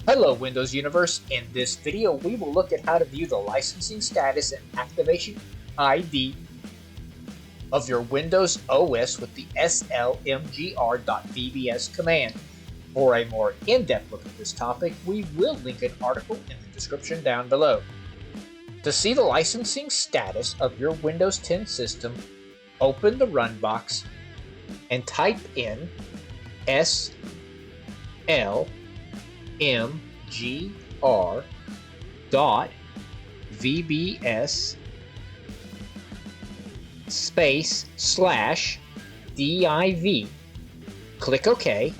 Hello Windows Universe. In this video we will look at how to view the licensing status and activation ID of your Windows OS with the slmgr.vbs command. For a more in-depth look at this topic, we will link an article in the description down below. To see the licensing status of your Windows 10 system, open the Run box and type in slmgr.vbs /div. Click OK.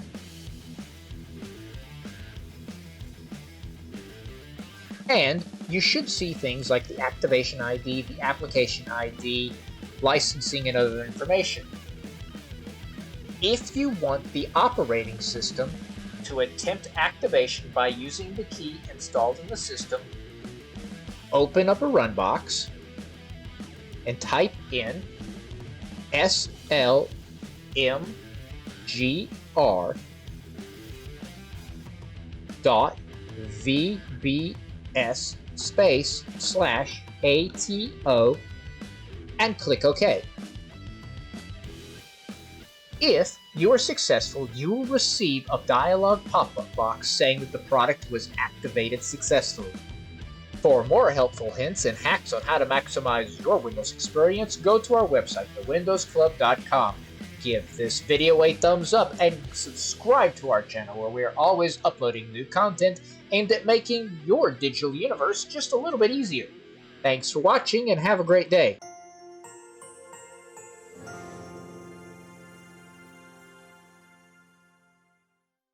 And you should see things like the activation ID, the application ID, licensing, and other information. If you want the operating system to attempt activation by using the key installed in the system, open up a Run box and type in slmgr.vbs /ATO and click OK. If you are successful, you will receive a dialog pop-up box saying that the product was activated successfully. For more helpful hints and hacks on how to maximize your Windows experience, go to our website, thewindowsclub.com. Give this video a thumbs up and subscribe to our channel where we are always uploading new content aimed at making your digital universe just a little bit easier. Thanks for watching and have a great day.